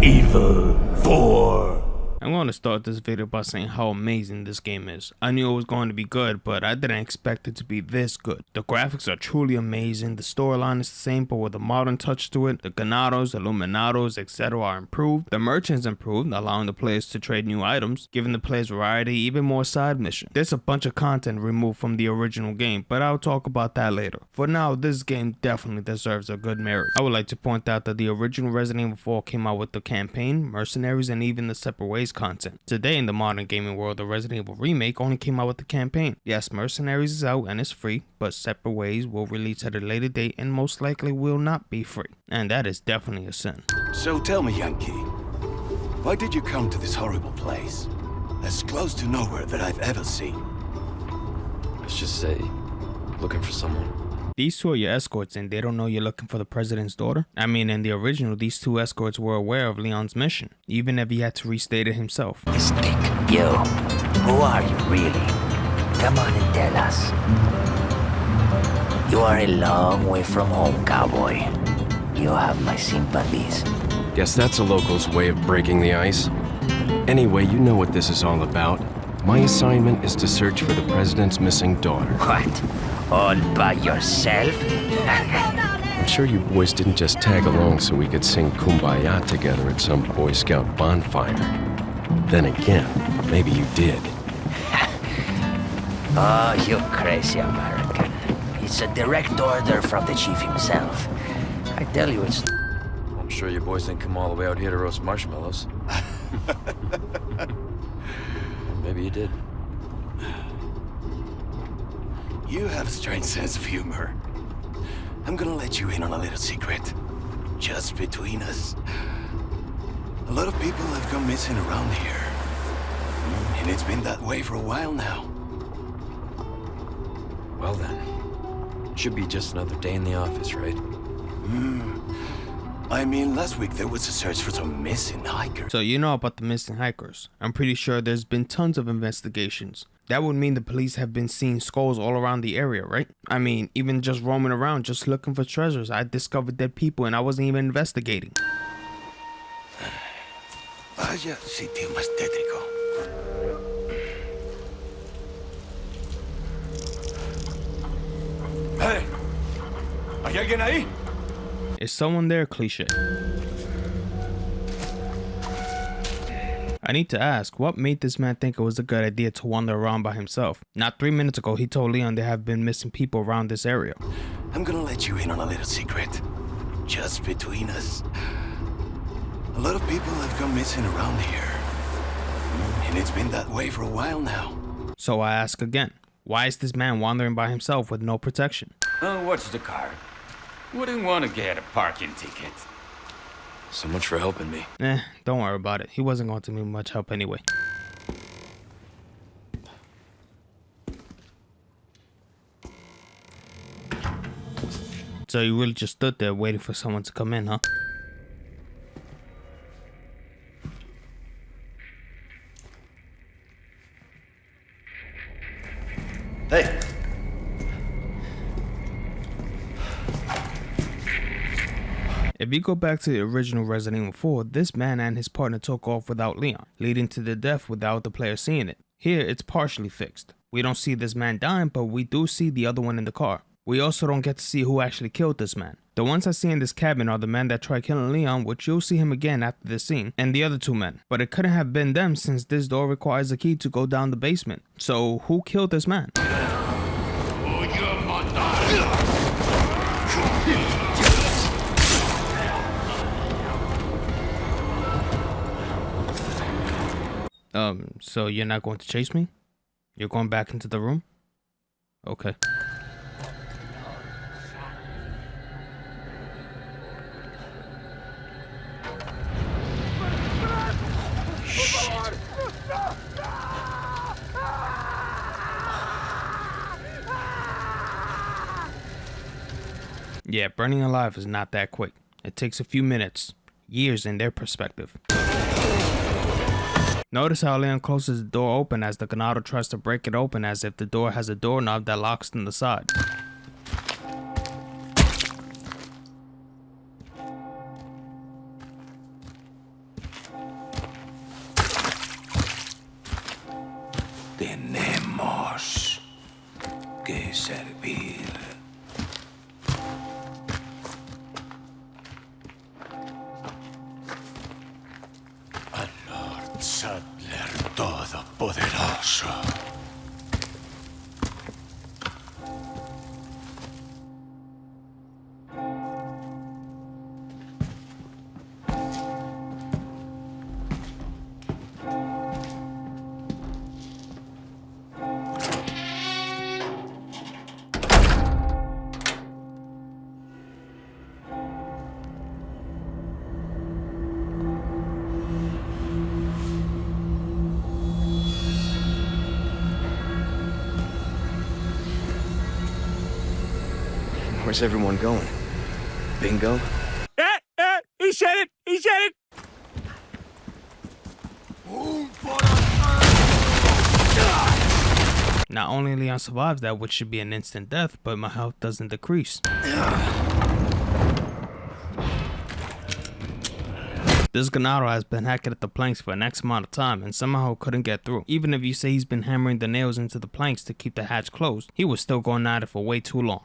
Evil 4. I'm going to start this video by saying how amazing this game is. I knew it was going to be good, but I didn't expect it to be this good. The graphics are truly amazing, the storyline is the same but with a modern touch to it, the ganados, illuminados, etc. are improved, the merchants improved, allowing the players to trade new items, giving the players variety, even more side missions. There's a bunch of content removed from the original game, but I'll talk about that later. For now, this game definitely deserves a good merit. I would like to point out that the original Resident Evil 4 came out with the campaign, mercenaries, and even the separate ways content. Today in the modern gaming world, the Resident Evil Remake only came out with the campaign. Yes, Mercenaries is out and it's free, but Separate Ways will release at a later date and most likely will not be free. And that is definitely a sin. So tell me, Yankee, why did you come to this horrible place? As close to nowhere that I've ever seen. Let's just say, looking for someone. These two are your escorts and they don't know you're looking for the president's daughter? I mean, in the original, these two escorts were aware of Leon's mission, even if he had to restate it himself. Stick, you. Who are you really? Come on and tell us. You are a long way from home, cowboy. You have my sympathies. Guess that's a local's way of breaking the ice. Anyway, you know what this is all about. My assignment is to search for the president's missing daughter. What? All by yourself? I'm sure you boys didn't just tag along so we could sing Kumbaya together at some Boy Scout bonfire. Then again, maybe you did. Oh, you crazy American. It's a direct order from the chief himself. I tell you, it's... I'm sure you boys didn't come all the way out here to roast marshmallows. Maybe you did. You have a strange sense of humor. I'm gonna let you in on a little secret. Just between us. A lot of people have gone missing around here. And it's been that way for a while now. Well then, should be just another day in the office, right? I mean, last week there was a search for some missing hikers. So you know about the missing hikers. I'm pretty sure there's been tons of investigations. That would mean the police have been seeing skulls all around the area, right? I mean, even just roaming around, just looking for treasures. I discovered dead people and I wasn't even investigating. Vaya sitio más tétrico. Hey! ¿Hay alguien ahí? Is someone there cliche? I need to ask, what made this man think it was a good idea to wander around by himself? Not 3 minutes ago, he told Leon there have been missing people around this area. I'm gonna let you in on a little secret. Just between us. A lot of people have gone missing around here. And it's been that way for a while now. So I ask again, why is this man wandering by himself with no protection? Oh, what's the car? Wouldn't want to get a parking ticket. So much for helping me. Don't worry about it. He wasn't going to need much help anyway. So you really just stood there waiting for someone to come in, huh? Hey! If you go back to the original Resident Evil 4, this man and his partner took off without Leon, leading to their death without the player seeing it. Here, it's partially fixed. We don't see this man dying, but we do see the other one in the car. We also don't get to see who actually killed this man. The ones I see in this cabin are the men that tried killing Leon, which you'll see him again after this scene, and the other two men. But it couldn't have been them since this door requires a key to go down the basement. So who killed this man? So you're not going to chase me? You're going back into the room? Okay. Yeah, burning alive is not that quick. It takes a few minutes, years in their perspective. Notice how Leon closes the door open as the Ganado tries to break it open as if the door has a doorknob that locks on the side. servir. Al Lord Sadler Todopoderoso. Where's everyone going? Bingo? He said it! He said it! Not only Leon survives that, which should be an instant death, but my health doesn't decrease. This Ganado has been hacking at the planks for an X amount of time and somehow couldn't get through. Even if you say he's been hammering the nails into the planks to keep the hatch closed, he was still going at it for way too long.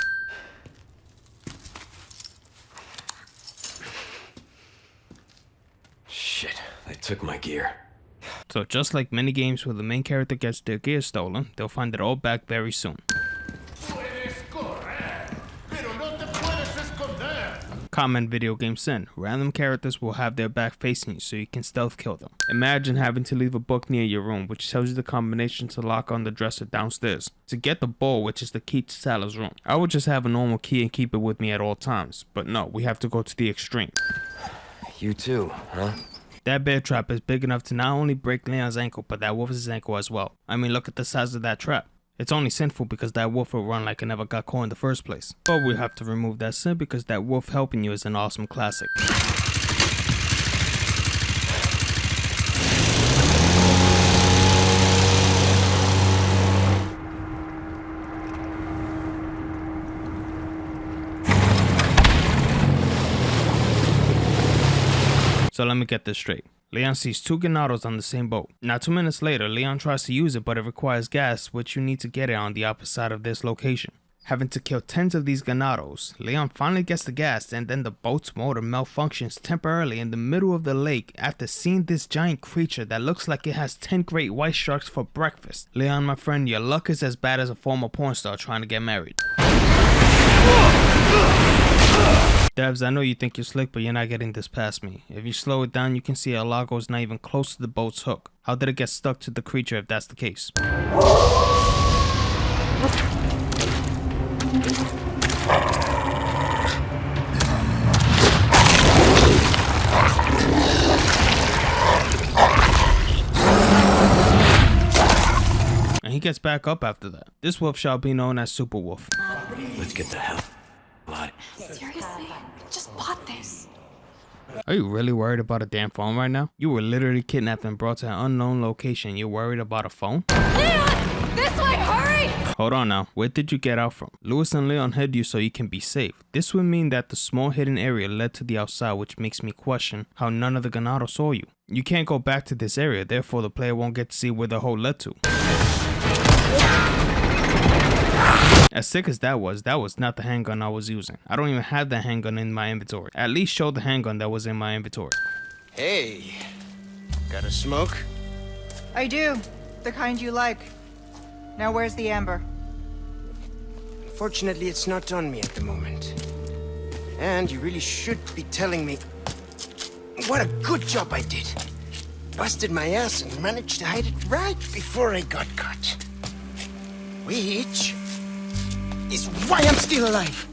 Shit, they took my gear. So just like many games where the main character gets their gear stolen, they'll find it all back very soon. Common video game sin. Random characters will have their back facing you so you can stealth kill them. Imagine having to leave a book near your room which tells you the combination to lock on the dresser downstairs. To get the bowl, which is the key to Salah's room. I would just have a normal key and keep it with me at all times, but no, we have to go to the extreme. You too, huh? That bear trap is big enough to not only break Leon's ankle, but that wolf's ankle as well. I mean, look at the size of that trap. It's only sinful because that wolf will run like it never got caught in the first place. But we have to remove that sin because that wolf helping you is an awesome classic. So let me get this straight. Leon sees two Ganados on the same boat. Now 2 minutes later, Leon tries to use it, but it requires gas, which you need to get it on the opposite side of this location. Having to kill tens of these Ganados, Leon finally gets the gas, and then the boat's motor malfunctions temporarily in the middle of the lake after seeing this giant creature that looks like it has 10 great white sharks for breakfast. Leon, my friend, your luck is as bad as a former porn star trying to get married. Devs, I know you think you're slick, but you're not getting this past me. If you slow it down, you can see Alago is not even close to the boat's hook. How did it get stuck to the creature if that's the case? And he gets back up after that. This wolf shall be known as Super Wolf. Let's get the hell out. Seriously? Just bought this. Are you really worried about a damn phone right now? You were literally kidnapped and brought to an unknown location. You're worried about a phone? Leon! This way, hurry! Hold on now. Where did you get out from? Lewis and Leon hid you so you can be safe. This would mean that the small hidden area led to the outside, which makes me question how none of the Ganado saw you. You can't go back to this area, therefore the player won't get to see where the hole led to. As sick as that was not the handgun I was using. I don't even have the handgun in my inventory. At least show the handgun that was in my inventory. Hey, got a smoke? I do. The kind you like. Now where's the amber? Fortunately, it's not on me at the moment. And you really should be telling me what a good job I did. Busted my ass and managed to hide it right before I got caught. Which is why I'm still alive.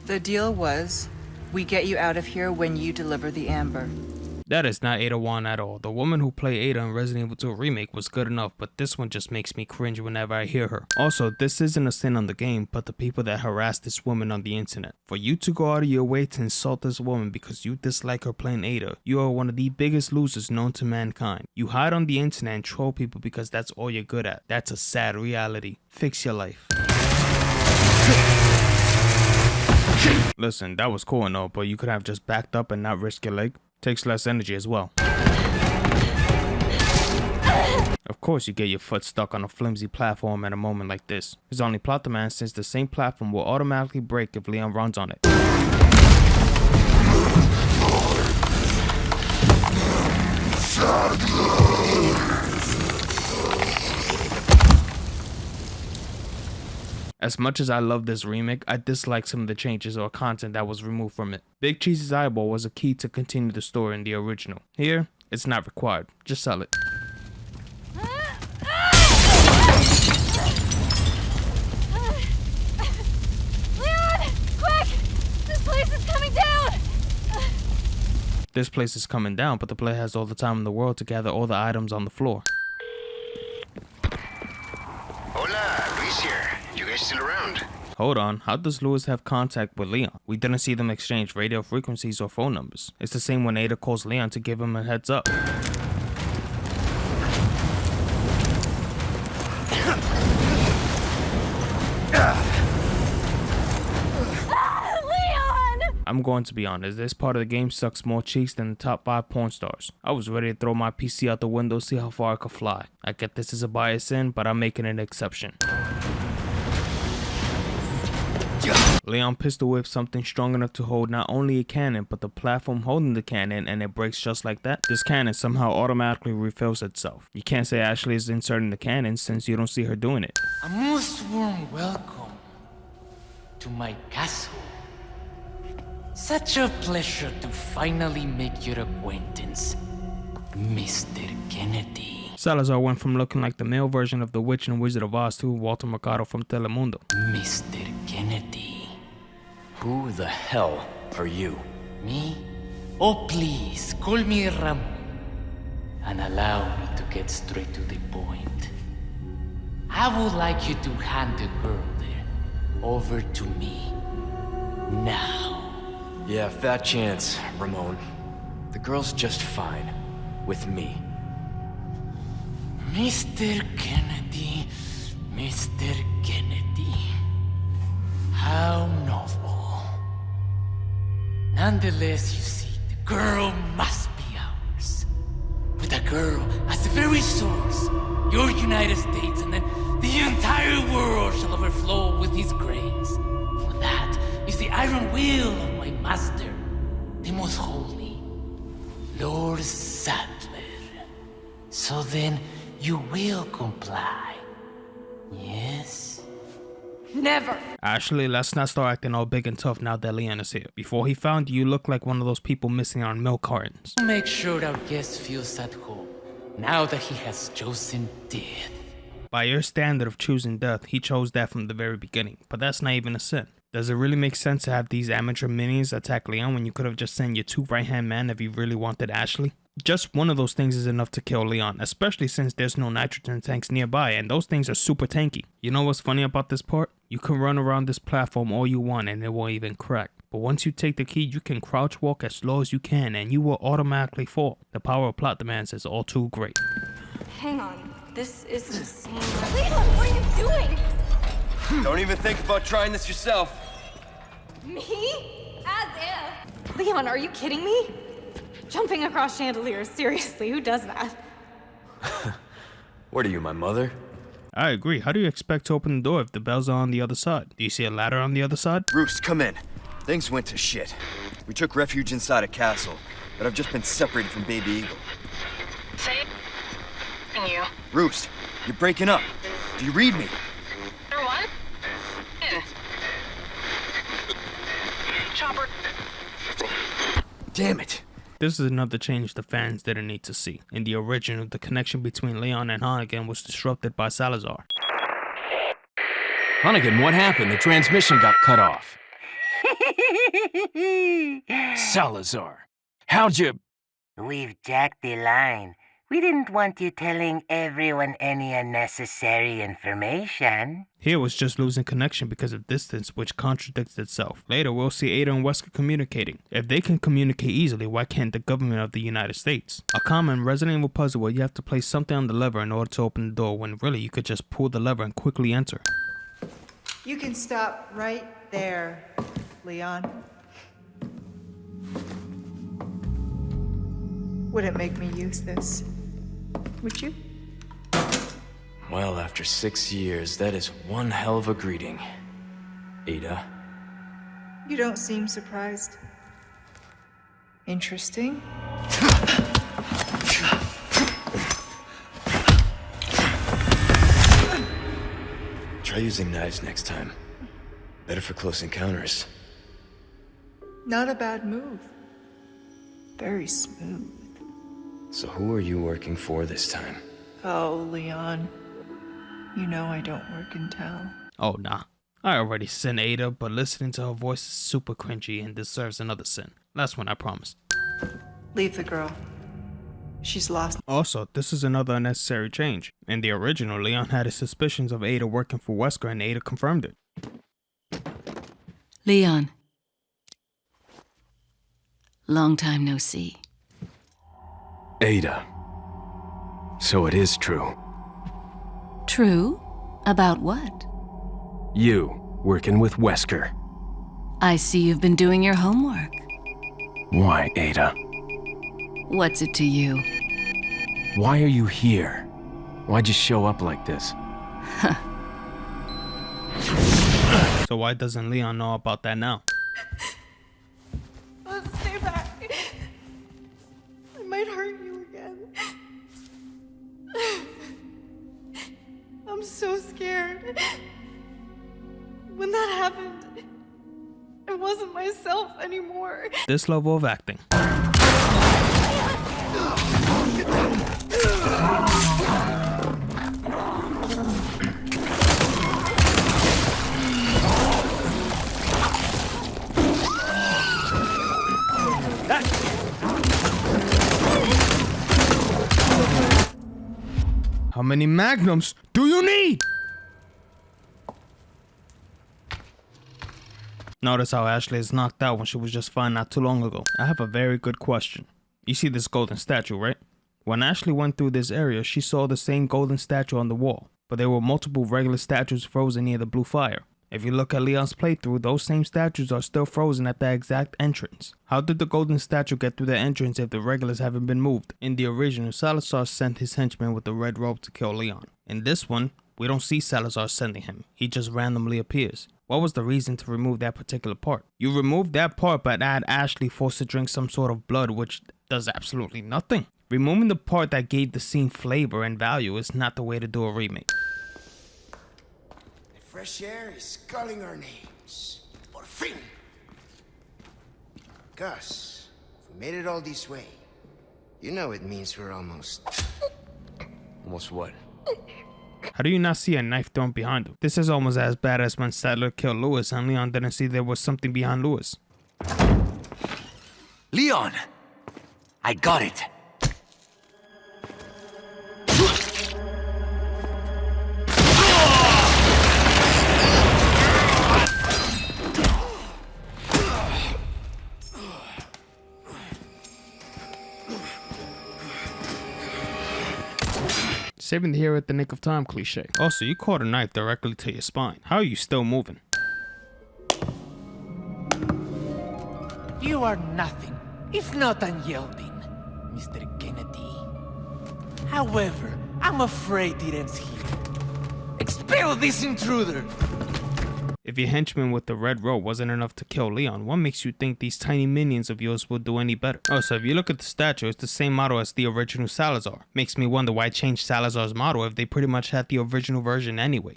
The deal was, we get you out of here when you deliver the amber. That is not Ada Wong at all. The woman who played Ada in Resident Evil 2 Remake was good enough, but this one just makes me cringe whenever I hear her. Also, this isn't a sin on the game, but the people that harass this woman on the internet. For you to go out of your way to insult this woman because you dislike her playing Ada, you are one of the biggest losers known to mankind. You hide on the internet and troll people because that's all you're good at. That's a sad reality. Fix your life. Listen, that was cool and all, but you could have just backed up and not risk your leg. Takes less energy as well. Of course you get your foot stuck on a flimsy platform at a moment like this. His only plot demands since the same platform will automatically break if Leon runs on it. As much as I love this remake, I dislike some of the changes or content that was removed from it. Big Cheese's eyeball was a key to continue the story in the original. Here, it's not required. Just sell it. Leon! Quick! This place is coming down! This place is coming down, but the player has all the time in the world to gather all the items on the floor. Hola, Luis here. You guys still around? Hold on, how does Louis have contact with Leon? We didn't see them exchange radio frequencies or phone numbers. It's the same when Ada calls Leon to give him a heads up. I'm going to be honest, this part of the game sucks more cheeks than the top 5 porn stars. I was ready to throw my PC out the window, see how far I could fly. I get this is a bias in, but I'm making an exception. Leon pistol whips something strong enough to hold not only a cannon, but the platform holding the cannon, and it breaks just like that. This cannon somehow automatically refills itself. You can't say Ashley is inserting the cannon since you don't see her doing it. A most warm welcome to my castle. Such a pleasure to finally make your acquaintance, Mr. Kennedy. Salazar went from looking like the male version of the Witch and Wizard of Oz to Walter Mercado from Telemundo. Mr. Kennedy. Who the hell are you? Me? Oh, please, call me Ramon. And allow me to get straight to the point. I would like you to hand the girl there over to me. Now. Yeah, fat chance, Ramon. The girl's just fine. With me. Mr. Kennedy, Mr. Kennedy. How novel. Nonetheless, you see, the girl must be ours. With a girl as the very source, your United States, and then the entire world shall overflow with his grace. For that is the iron will of my master, the most holy, Lord Sadler. So then, you will comply, yes? Never! Ashley, let's not start acting all big and tough now that Leon is here. Before he found you, you look like one of those people missing on milk cartons. Make sure our guest feels at home, now that he has chosen death. By your standard of choosing death, he chose that from the very beginning, but that's not even a sin. Does it really make sense to have these amateur minions attack Leon when you could have just sent your 2 right-hand men if you really wanted Ashley? Just one of those things is enough to kill Leon, especially since there's no nitrogen tanks nearby and those things are super tanky. You know what's funny about this part? You can run around this platform all you want and it won't even crack. But once you take the key, you can crouch walk as slow as you can and you will automatically fall. The power of plot demands is all too great. Hang on. This is the same. Leon, what are you doing? Don't even think about trying this yourself. Me? As if. Leon, are you kidding me? Jumping across chandeliers, seriously, who does that? What are you, my mother? I agree. How do you expect to open the door if the bells are on the other side? Do you see a ladder on the other side? Roost, come in. Things went to shit. We took refuge inside a castle, but I've just been separated from Baby Eagle. Say you. Roost, you're breaking up. Do you read me? Number one? Chopper. Damn it. This is another change the fans didn't need to see. In the original, the connection between Leon and Hannigan was disrupted by Salazar. Hannigan, what happened? The transmission got cut off. Salazar, how'd you... We've jacked the line. We didn't want you telling everyone any unnecessary information. Here was just losing connection because of distance, which contradicts itself. Later, we'll see Ada and Wesker communicating. If they can communicate easily, why can't the government of the United States? A common Resident Evil puzzle where you have to place something on the lever in order to open the door, when really you could just pull the lever and quickly enter. You can stop right there, Leon. Wouldn't make me use this, would you? Well, after 6 years, that is one hell of a greeting. Ada. You don't seem surprised. Interesting. Try using knives next time. Better for close encounters. Not a bad move. Very smooth. So who are you working for this time? Oh, Leon. You know I don't work in town. Oh, nah. I already sin Ada, but listening to her voice is super cringy and deserves another sin. Last one, I promise. Leave the girl. She's lost. Also, this is another unnecessary change. In the original, Leon had his suspicions of Ada working for Wesker, and Ada confirmed it. Leon. Long time no see. Ada. So it is true. True? About what? You, working with Wesker. I see you've been doing your homework. Why, Ada? What's it to you? Why are you here? Why'd you show up like this? So why doesn't Leon know about that now? Let's stay back. I might hurt you again. I'm so scared. When that happened, I wasn't myself anymore. This level of acting. How many magnums do you need? Notice how Ashley is knocked out when she was just fine not too long ago. I have a very good question. You see this golden statue, right? When Ashley went through this area, she saw the same golden statue on the wall, but there were multiple regular statues frozen near the blue fire. If you look at Leon's playthrough, those same statues are still frozen at the exact entrance. How did the golden statue get through the entrance if the regulars haven't been moved? In the original, Salazar sent his henchman with the red robe to kill Leon. In this one, we don't see Salazar sending him. He just randomly appears. What was the reason to remove that particular part? You removed that part but add Ashley forced to drink some sort of blood, which does absolutely nothing. Removing the part that gave the scene flavor and value is not the way to do a remake. The fresh air is calling our names. Por fin! Gus, if we made it all this way, you know it means we're almost... Almost what? How do you not see a knife thrown behind him? This is almost as bad as when Sadler killed Lewis and Leon didn't see there was something behind Lewis. Leon! I got it! Saving the hero at the nick of time cliche. Also, you caught a knife directly to your spine. How are you still moving? You are nothing, if not unyielding, Mr. Kennedy. However, I'm afraid it ends here. Expel this intruder! If your henchman with the red robe wasn't enough to kill Leon, what makes you think these tiny minions of yours will do any better? Oh, so if you look at the statue, it's the same model as the original Salazar. Makes me wonder why change Salazar's model if they pretty much had the original version anyway.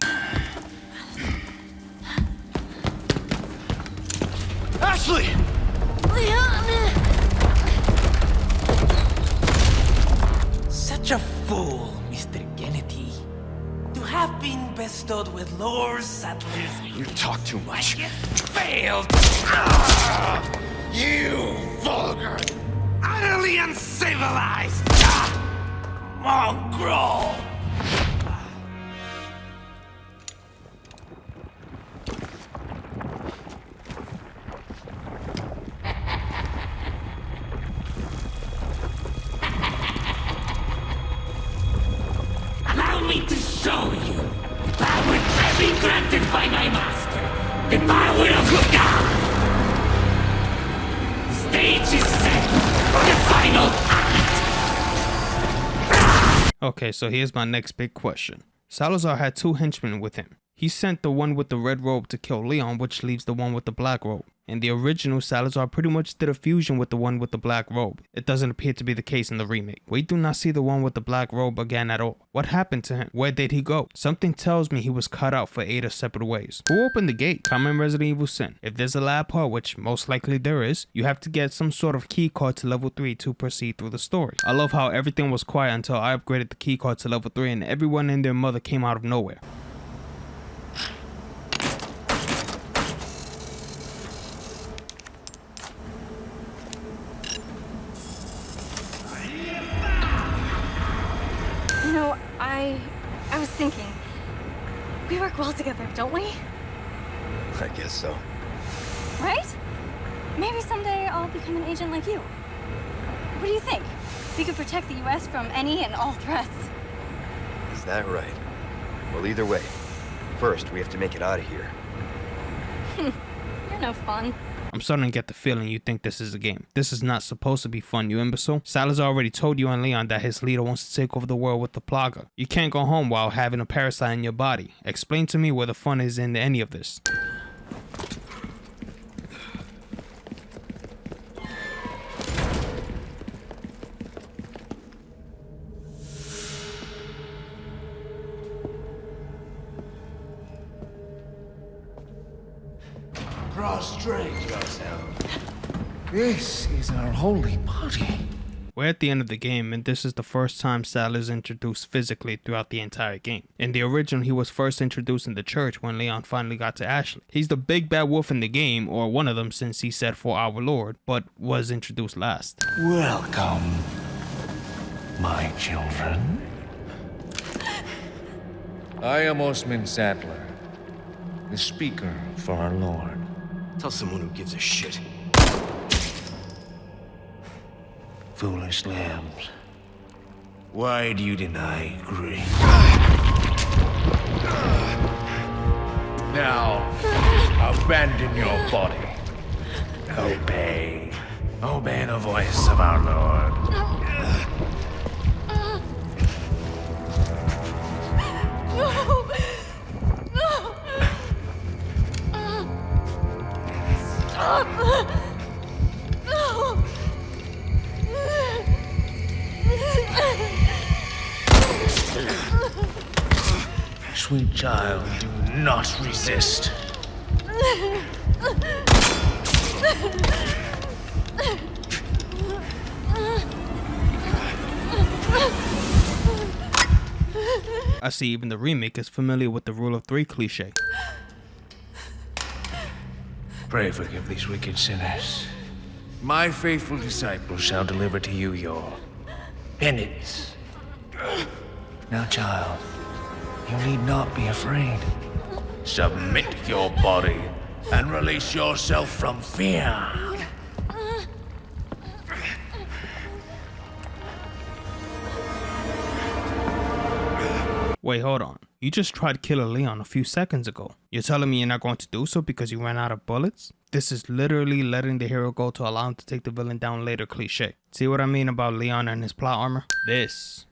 Ashley! Such a fool, Mr. Kennedy. To have been bestowed with Lord Sattler's... You talk too much. Yet failed! You vulgar, utterly uncivilized mongrel! Allow me to show you the power gladly granted by my master, the power of God! The stage is set for the final act! Okay, so here's my next big question. Salazar had 2 henchmen with him. He sent the one with the red robe to kill Leon, which leaves the one with the black robe. In the original, Salazar pretty much did a fusion with the one with the black robe. It doesn't appear to be the case in the remake. We do not see the one with the black robe again at all. What happened to him? Where did he go? Something tells me he was cut out for Ada separate ways. Who opened the gate? Common Resident Evil sin. If there's a lab part, which most likely there is, you have to get some sort of key card to level 3 to proceed through the story. I love how everything was quiet until I upgraded the key card to level 3 and everyone and their mother came out of nowhere. I was thinking, we work well together, don't we? I guess so. Right? Maybe someday I'll become an agent like you. What do you think? We could protect the US from any and all threats. Is that right? Well, either way, first we have to make it out of here. You're no fun. I'm starting to get the feeling you think this is a game. This is not supposed to be fun, you imbecile. Salazar already told you and Leon that his leader wants to take over the world with the Plaga. You can't go home while having a parasite in your body. Explain to me where the fun is in any of this. Prostrate yourself. This is our holy body. We're at the end of the game, and this is the first time Sal is introduced physically throughout the entire game. In the original, he was first introduced in the church when Leon finally got to Ashley. He's the big bad wolf in the game, or one of them since he said for our lord, but was introduced last. Welcome, my children. I am Osman Sadler, the speaker for our lord. Tell someone who gives a shit. Foolish lambs, why do you deny grace? Now, abandon your body. Obey. Obey the voice of our Lord. Sweet child, do not resist. I see even the remake is familiar with the rule of 3 cliche. Pray forgive these wicked sinners. My faithful disciples shall deliver to you your penance. Now, child, you need not be afraid. Submit your body and release yourself from fear. Wait, hold on. You just tried killing Leon a few seconds ago. You're telling me you're not going to do so because you ran out of bullets? This is literally letting the hero go to allow him to take the villain down later cliche. See what I mean about Leon and his plot armor? This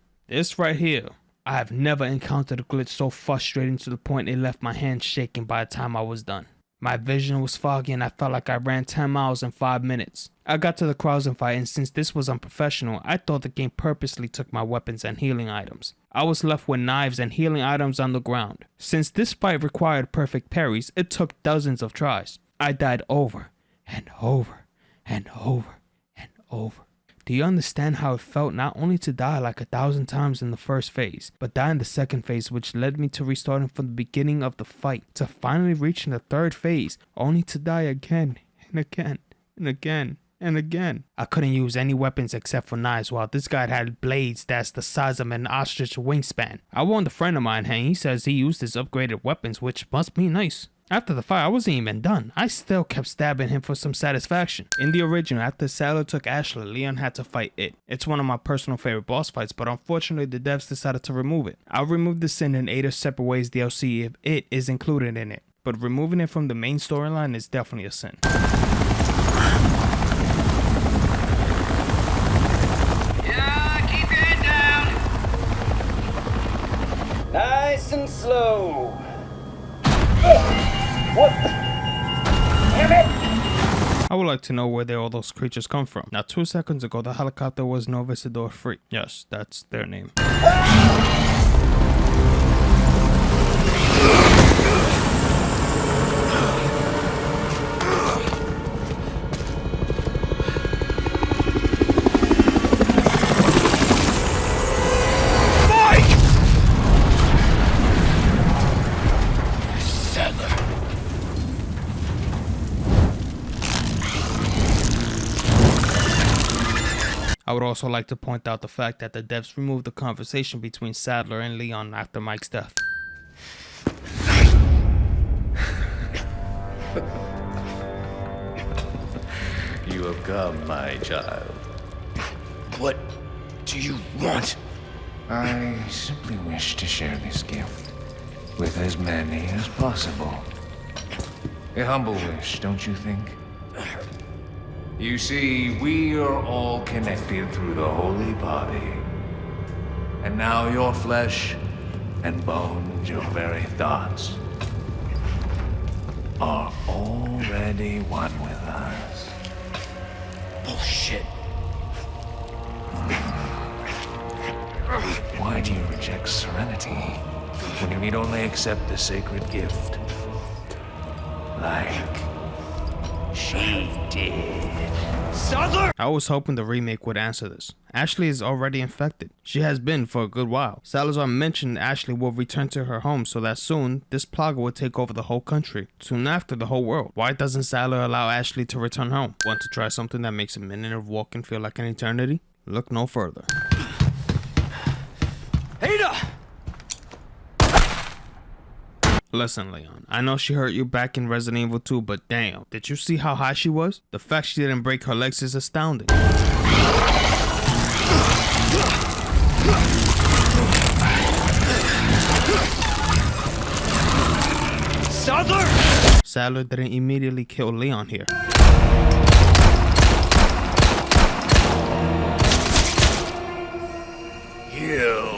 right here. I have never encountered a glitch so frustrating to the point it left my hands shaking by the time I was done. My vision was foggy and I felt like I ran 10 miles in 5 minutes. I got to the Krausen fight and since this was unprofessional, I thought the game purposely took my weapons and healing items. I was left with knives and healing items on the ground. Since this fight required perfect parries, it took dozens of tries. I died over and over and over and over. Do you understand how it felt not only to die like 1,000 times in the first phase, but die in the second phase, which led me to restarting from the beginning of the fight, to finally reaching the third phase, only to die again and again and again and again. I couldn't use any weapons except for knives, while this guy had blades that's the size of an ostrich wingspan. I warned a friend of mine and he says he used his upgraded weapons, which must be nice. After the fight, I wasn't even done. I still kept stabbing him for some satisfaction. In the original, after Sadler took Ashley, Leon had to fight It. It's one of my personal favorite boss fights, but unfortunately the devs decided to remove it. I'll remove the sin in Ada Separate Ways DLC if It is included in it, but removing it from the main storyline is definitely a sin. Yeah, keep your head down. Nice and slow. What? Damn it! I would like to know where all those creatures come from. Now, 2 seconds ago, the helicopter was No Visitador free. Yes, that's their name. I would also like to point out the fact that the devs removed the conversation between Sadler and Leon after Mike's death. You have come, my child. What do you want? I simply wish to share this gift with as many as possible. A humble wish, don't you think? You see, we are all connected through the holy body. And now your flesh and bones, your very thoughts, are already one with us. Bullshit. Why do you reject serenity when you need only accept the sacred gift? Like she did. Sadler! I was hoping the remake would answer this. Ashley is already infected. She has been for a good while. Salazar mentioned Ashley will return to her home so that soon, this plague will take over the whole country. Soon after, the whole world. Why doesn't Sadler allow Ashley to return home? Want to try something that makes a minute of walking feel like an eternity? Look no further. Ada! Listen, Leon, I know she hurt you back in Resident Evil 2, but damn, did you see how high she was? The fact she didn't break her legs is astounding. Sadler! Sadler didn't immediately kill Leon here. You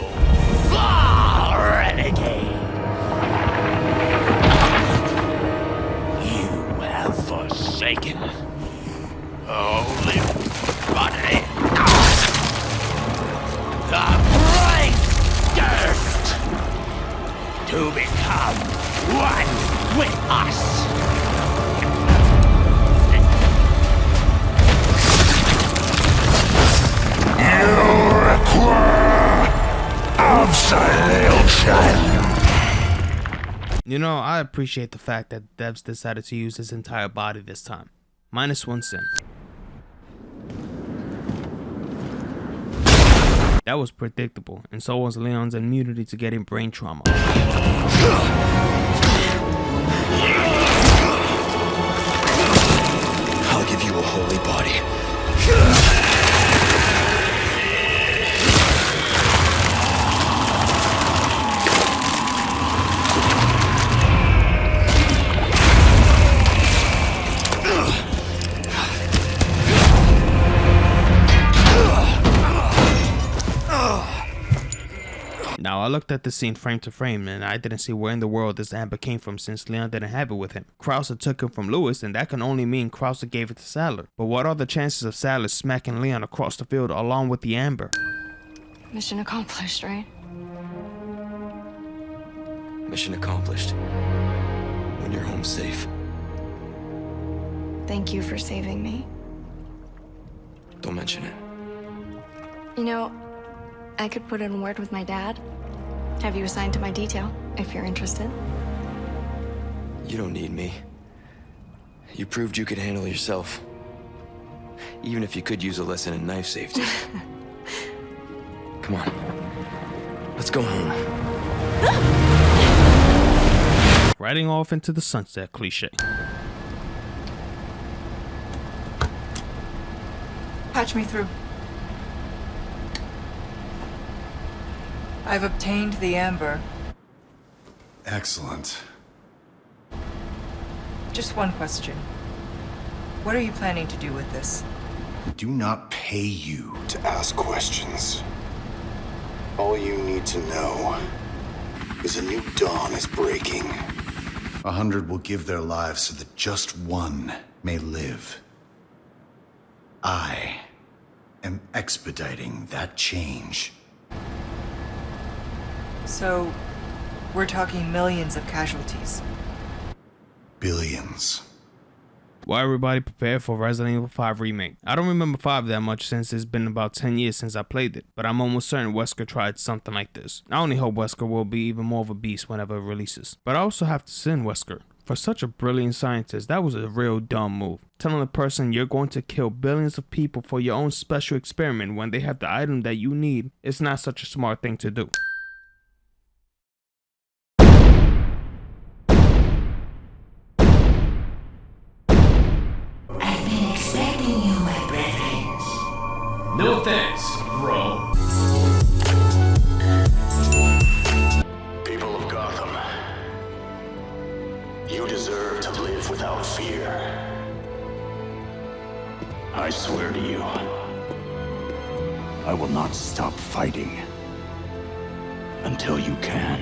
fall, renegade! You have forsaken holy body. The bright gift to become one with us. You require absolution. You know, I appreciate the fact that devs decided to use his entire body this time. Minus one sin. That was predictable, and so was Leon's immunity to getting brain trauma. I'll give you a holy body. Now, I looked at the scene frame to frame, and I didn't see where in the world this amber came from since Leon didn't have it with him. Krauser took it from Lewis, and that can only mean Krauser gave it to Sadler. But what are the chances of Sadler smacking Leon across the field along with the amber? Mission accomplished, right? Mission accomplished. When you're home safe. Thank you for saving me. Don't mention it. You know, I could put in a word with my dad. Have you assigned to my detail, if you're interested. You don't need me. You proved you could handle yourself. Even if you could use a lesson in knife safety. Come on. Let's go home. Riding off into the sunset cliche. Patch me through. I've obtained the amber. Excellent. Just one question. What are you planning to do with this? I do not pay you to ask questions. All you need to know is a new dawn is breaking. 100 will give their lives so that just one may live. I am expediting that change. So, we're talking millions of casualties. Billions. Why everybody prepare for Resident Evil 5 Remake? I don't remember 5 that much since it's been about 10 years since I played it, but I'm almost certain Wesker tried something like this. I only hope Wesker will be even more of a beast whenever it releases. But I also have to send Wesker. For such a brilliant scientist, that was a real dumb move. Telling a person you're going to kill billions of people for your own special experiment when they have the item that you need is not such a smart thing to do. I've been expecting you, my brethren. No thanks, bro. People of Gotham, you deserve to live without fear. I swear to you, I will not stop fighting until you can.